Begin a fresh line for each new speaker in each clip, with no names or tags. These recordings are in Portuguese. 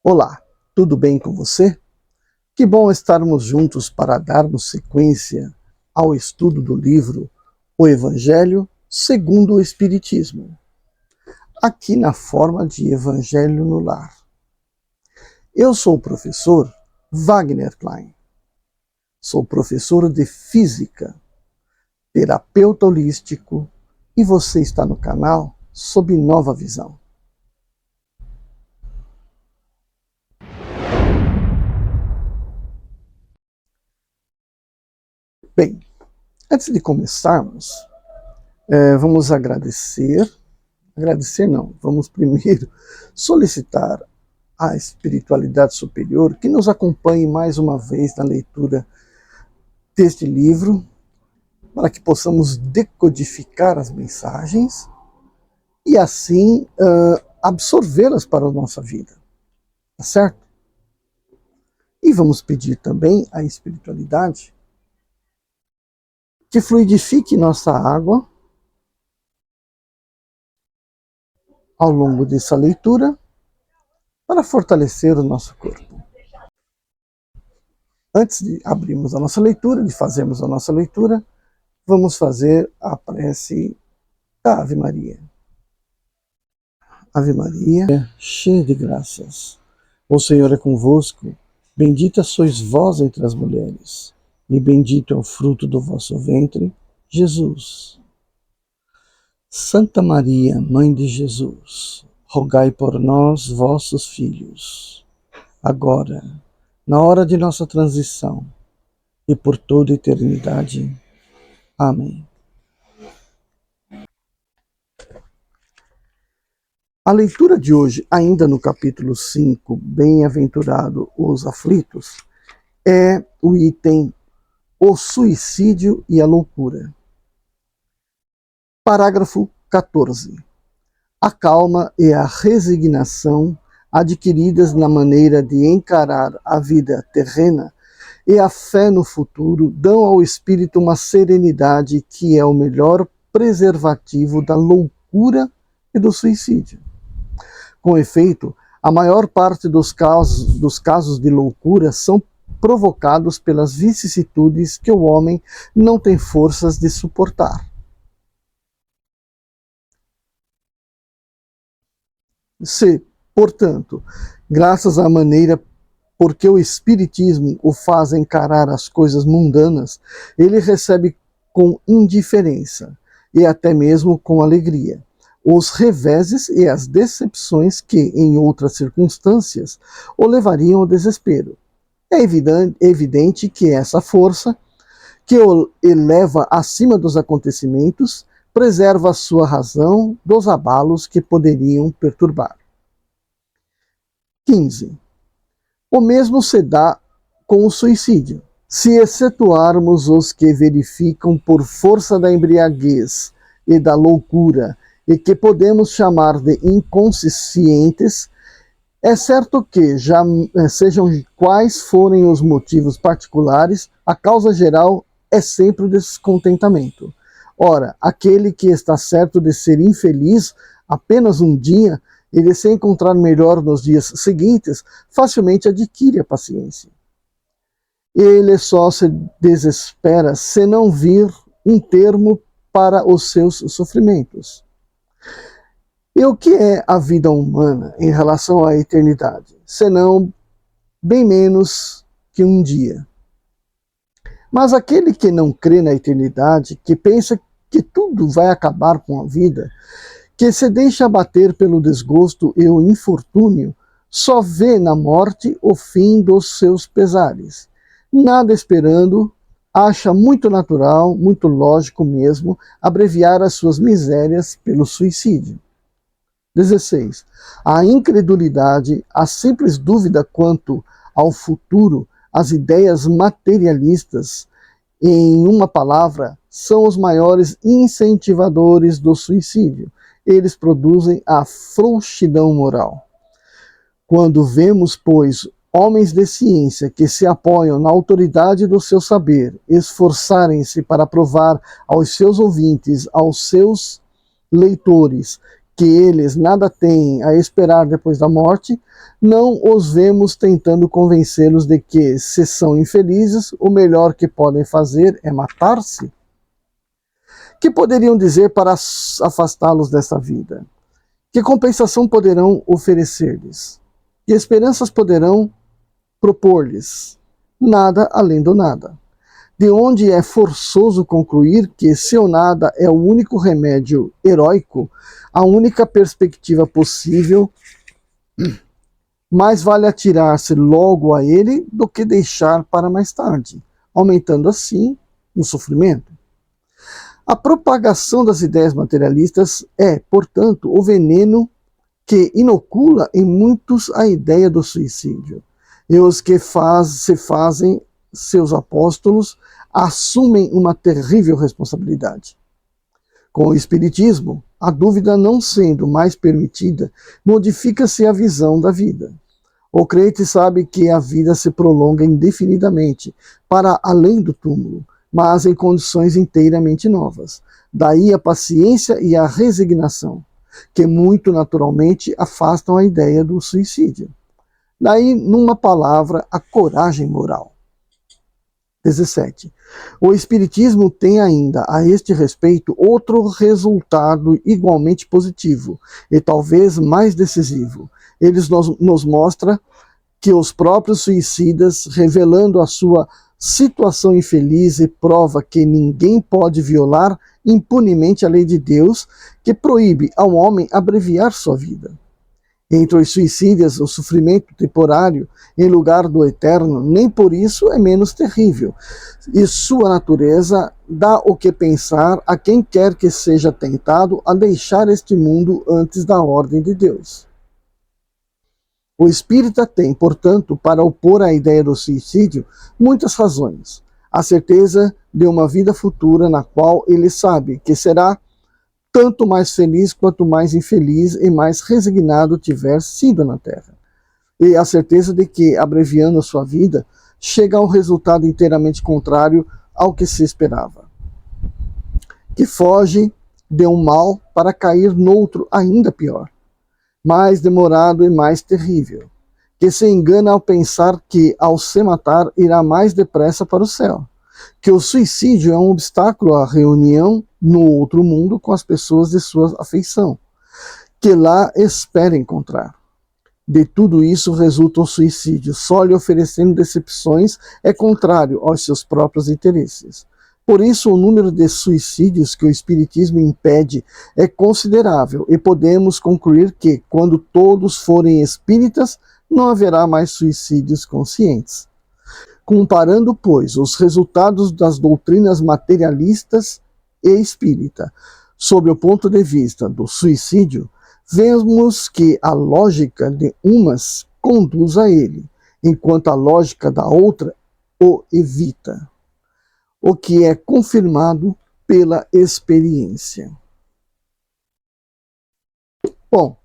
Olá, tudo bem com você? Que bom estarmos juntos para darmos sequência ao estudo do livro O Evangelho segundo o Espiritismo, aqui na forma de Evangelho no Lar. Eu sou o professor Wagner Klein. Sou professor de Física, terapeuta holístico e você está no canal Sob Nova Visão. Bem, antes de começarmos, vamos vamos primeiro solicitar à espiritualidade superior que nos acompanhe mais uma vez na leitura deste livro, para que possamos decodificar as mensagens e assim absorvê-las para a nossa vida, tá certo? E vamos pedir também à espiritualidade que fluidifique nossa água ao longo dessa leitura para fortalecer o nosso corpo. Antes de abrirmos a nossa leitura, de fazermos a nossa leitura, vamos fazer a prece da Ave Maria. Ave Maria, cheia de graças, o Senhor é convosco, bendita sois vós entre as mulheres, e bendito é o fruto do vosso ventre, Jesus. Santa Maria, Mãe de Jesus, rogai por nós, vossos filhos, agora, na hora de nossa transição, e por toda a eternidade. Amém. A leitura de hoje, ainda no capítulo 5, Bem-aventurado os aflitos, é o item O suicídio e a loucura. Parágrafo 14. A calma e a resignação adquiridas na maneira de encarar a vida terrena e a fé no futuro dão ao espírito uma serenidade que é o melhor preservativo da loucura e do suicídio. Com efeito, a maior parte dos casos de loucura são provocados pelas vicissitudes que o homem não tem forças de suportar. Se, portanto, graças à maneira por que o Espiritismo o faz encarar as coisas mundanas, ele recebe com indiferença e até mesmo com alegria os reveses e as decepções que, em outras circunstâncias, o levariam ao desespero. É evidente que essa força, que o eleva acima dos acontecimentos, preserva a sua razão dos abalos que poderiam perturbar. 15. O mesmo se dá com o suicídio. Se excetuarmos os que verificam por força da embriaguez e da loucura e que podemos chamar de inconscientes, é certo que, já sejam quais forem os motivos particulares, a causa geral é sempre o descontentamento. Ora, aquele que está certo de ser infeliz apenas um dia e de se encontrar melhor nos dias seguintes, facilmente adquire a paciência. Ele só se desespera se não vir um termo para os seus sofrimentos. E o que é a vida humana em relação à eternidade? Senão bem menos que um dia. Mas aquele que não crê na eternidade, que pensa que tudo vai acabar com a vida, que se deixa abater pelo desgosto e o infortúnio, só vê na morte o fim dos seus pesares. Nada esperando, acha muito natural, muito lógico mesmo, abreviar as suas misérias pelo suicídio. 16. A incredulidade, a simples dúvida quanto ao futuro, as ideias materialistas, em uma palavra, são os maiores incentivadores do suicídio. Eles produzem a frouxidão moral. Quando vemos, pois, homens de ciência que se apoiam na autoridade do seu saber, esforçarem-se para provar aos seus ouvintes, aos seus leitores, que eles nada têm a esperar depois da morte, não os vemos tentando convencê-los de que, se são infelizes, o melhor que podem fazer é matar-se? Que poderiam dizer para afastá-los dessa vida? Que compensação poderão oferecer-lhes? Que esperanças poderão propor-lhes? Nada além do nada. De onde é forçoso concluir que seu nada é o único remédio heróico, a única perspectiva possível, mais vale atirar-se logo a ele do que deixar para mais tarde, aumentando assim o sofrimento. A propagação das ideias materialistas é, portanto, o veneno que inocula em muitos a ideia do suicídio. E os que se fazem seus apóstolos assumem uma terrível responsabilidade. Com o Espiritismo, a dúvida não sendo mais permitida, modifica-se a visão da vida. O crente sabe que a vida se prolonga indefinidamente, para além do túmulo, mas em condições inteiramente novas. Daí a paciência e a resignação, que muito naturalmente afastam a ideia do suicídio. Daí, numa palavra, a coragem moral. 17. O Espiritismo tem ainda, a este respeito, outro resultado igualmente positivo, e talvez mais decisivo. Ele nos mostra que os próprios suicidas, revelando a sua situação infeliz, e prova que ninguém pode violar impunemente a lei de Deus, que proíbe ao homem abreviar sua vida. Entre os suicidas, o sofrimento temporário, em lugar do eterno, nem por isso é menos terrível, e sua natureza dá o que pensar a quem quer que seja tentado a deixar este mundo antes da ordem de Deus. O espírita tem, portanto, para opor à ideia do suicídio, muitas razões. A certeza de uma vida futura na qual ele sabe que será tanto mais feliz quanto mais infeliz e mais resignado tiver sido na Terra. E a certeza de que, abreviando a sua vida, chega a um resultado inteiramente contrário ao que se esperava. Que foge de um mal para cair noutro ainda pior, mais demorado e mais terrível. Que se engana ao pensar que, ao se matar, irá mais depressa para o céu. Que o suicídio é um obstáculo à reunião no outro mundo com as pessoas de sua afeição, que lá espera encontrar. De tudo isso resulta o suicídio, só lhe oferecendo decepções é contrário aos seus próprios interesses. Por isso, o número de suicídios que o Espiritismo impede é considerável, e podemos concluir que, quando todos forem espíritas, não haverá mais suicídios conscientes. Comparando, pois, os resultados das doutrinas materialistas e espírita, sob o ponto de vista do suicídio, vemos que a lógica de umas conduz a ele, enquanto a lógica da outra o evita, o que é confirmado pela experiência. Bom,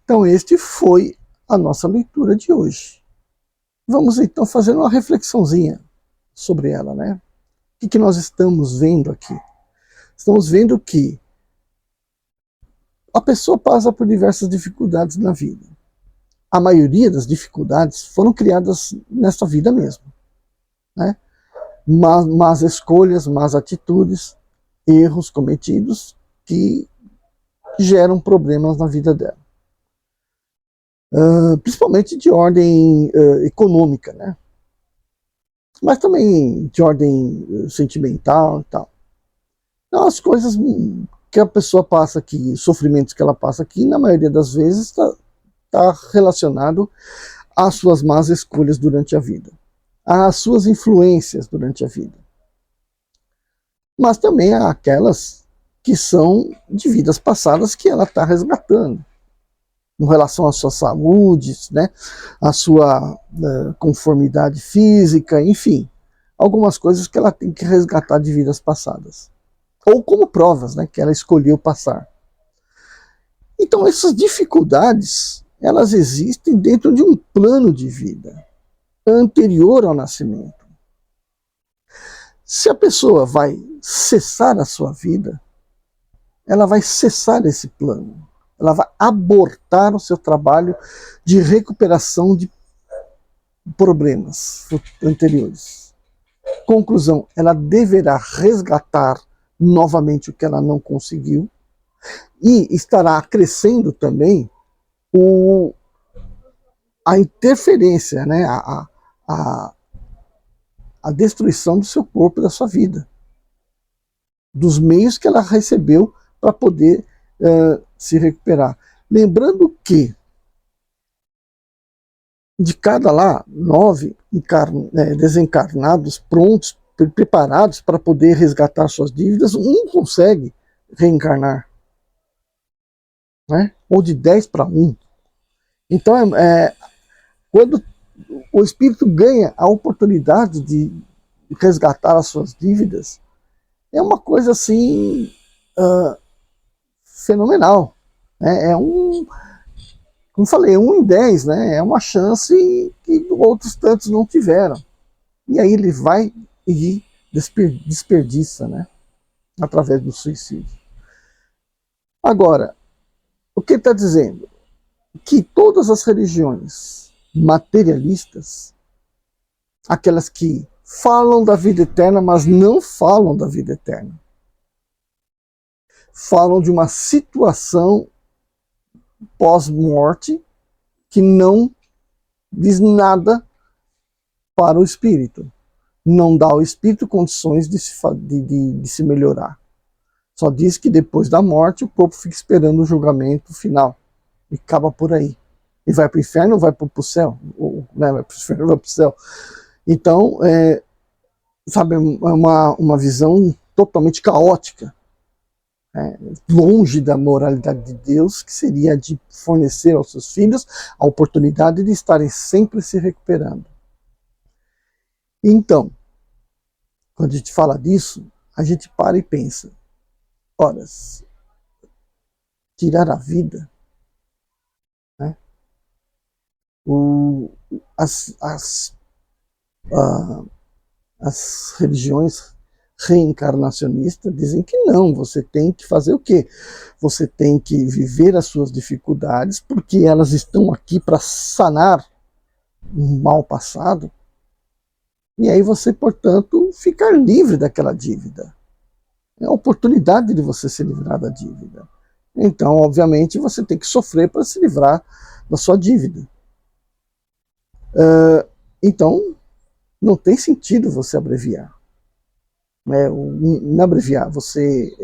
então este foi a nossa leitura de hoje. Vamos então fazer uma reflexãozinha sobre ela, né? O que nós estamos vendo aqui? Estamos vendo que a pessoa passa por diversas dificuldades na vida. A maioria das dificuldades foram criadas nessa vida mesmo, né? Más escolhas, más atitudes, erros cometidos que geram problemas na vida dela. Principalmente de ordem econômica, né? Mas também de ordem sentimental e tal. Então, as coisas que a pessoa passa aqui, sofrimentos que ela passa aqui, na maioria das vezes está relacionado às suas más escolhas durante a vida, às suas influências durante a vida. Mas também há aquelas que são de vidas passadas que ela está resgatando, com relação à sua saúde, né, à sua conformidade física, enfim, algumas coisas que ela tem que resgatar de vidas passadas. Ou como provas, né, que ela escolheu passar. Então essas dificuldades, elas existem dentro de um plano de vida anterior ao nascimento. Se a pessoa vai cessar a sua vida, ela vai cessar esse plano. Ela vai abortar o seu trabalho de recuperação de problemas anteriores. Conclusão, ela deverá resgatar novamente o que ela não conseguiu e estará crescendo também a interferência, né, a destruição do seu corpo e da sua vida, dos meios que ela recebeu para poder se recuperar. Lembrando que de cada lá 9 desencarnados prontos, preparados para poder resgatar suas dívidas, um consegue reencarnar, né? Ou de 10 para 1. Então, quando o espírito ganha a oportunidade de resgatar as suas dívidas, é uma coisa assim fenomenal, né? Como falei, 1 em 10, né? É uma chance que outros tantos não tiveram. E aí ele vai e desperdiça, né? Através do suicídio. Agora, o que ele está dizendo? Que todas as religiões materialistas, aquelas que falam da vida eterna, mas não falam da vida eterna, falam de uma situação pós-morte que não diz nada para o espírito. Não dá ao espírito condições de se melhorar. Só diz que depois da morte o corpo fica esperando o julgamento final. E acaba por aí. E vai para o inferno ou vai para o céu? Ou, né, vai para o inferno ou vai para o céu? Então, sabe, é uma visão totalmente caótica. Longe da moralidade de Deus, que seria de fornecer aos seus filhos a oportunidade de estarem sempre se recuperando. Então, quando a gente fala disso, a gente para e pensa, ora, tirar a vida, né? As religiões reencarnacionistas dizem que não, você tem que fazer o quê? Você tem que viver as suas dificuldades, porque elas estão aqui para sanar um mal passado, e aí você, portanto, ficar livre daquela dívida. É a oportunidade de você se livrar da dívida. Então, obviamente, você tem que sofrer para se livrar da sua dívida. Então, não tem sentido você abreviar. Não abreviar, você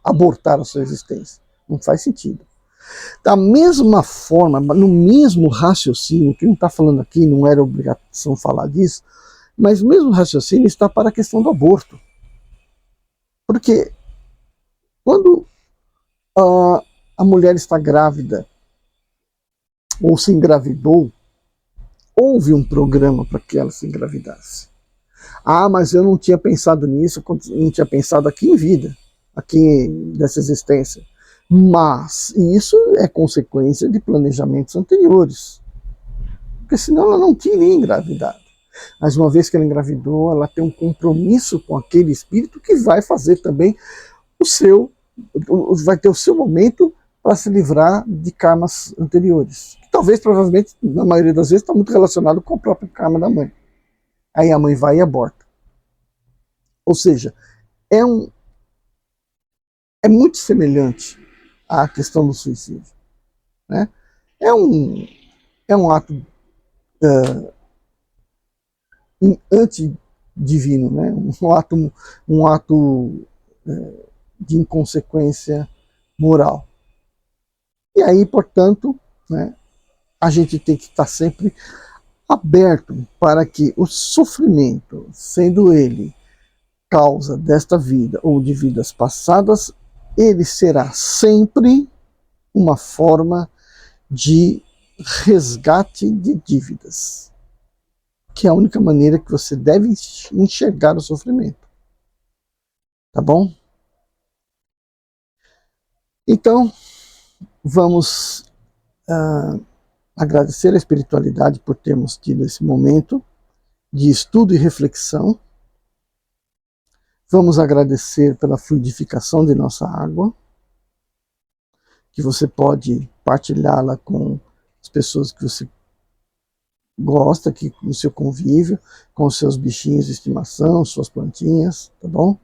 abortar a sua existência. Não faz sentido. Da mesma forma, no mesmo raciocínio, que não está falando aqui, não era obrigação falar disso, mas o mesmo raciocínio está para a questão do aborto. Porque quando a mulher está grávida ou se engravidou, houve um programa para que ela se engravidasse. Ah, mas eu não tinha pensado nisso, não tinha pensado aqui em vida, aqui nessa existência. Mas isso é consequência de planejamentos anteriores. Porque senão ela não teria engravidado. Mas uma vez que ela engravidou, ela tem um compromisso com aquele espírito que vai fazer também vai ter o seu momento para se livrar de karmas anteriores. Que talvez, provavelmente, na maioria das vezes, está muito relacionado com o próprio karma da mãe. Aí a mãe vai e aborta. Ou seja, é muito semelhante à questão do suicídio. Né? É um ato antidivino, né? um ato de inconsequência moral. E aí, portanto, né, a gente tem que estar sempre aberto para que o sofrimento, sendo ele causa desta vida ou de vidas passadas, ele será sempre uma forma de resgate de dívidas, que é a única maneira que você deve enxergar o sofrimento. Tá bom? Então, vamos agradecer a espiritualidade por termos tido esse momento de estudo e reflexão. Vamos agradecer pela fluidificação de nossa água. que você pode partilhá-la com as pessoas que você gosta, que no seu convívio, com os seus bichinhos de estimação, suas plantinhas, tá bom?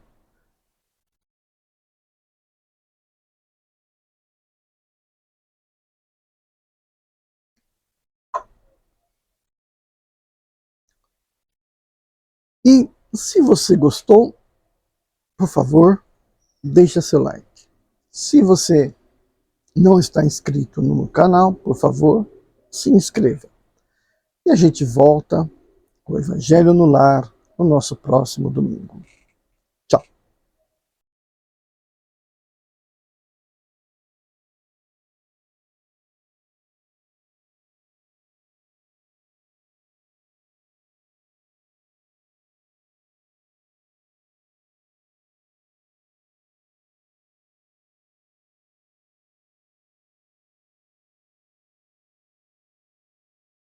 E se você gostou, por favor, deixa seu like. Se você não está inscrito no canal, por favor, se inscreva. E a gente volta com o Evangelho no Lar no nosso próximo domingo.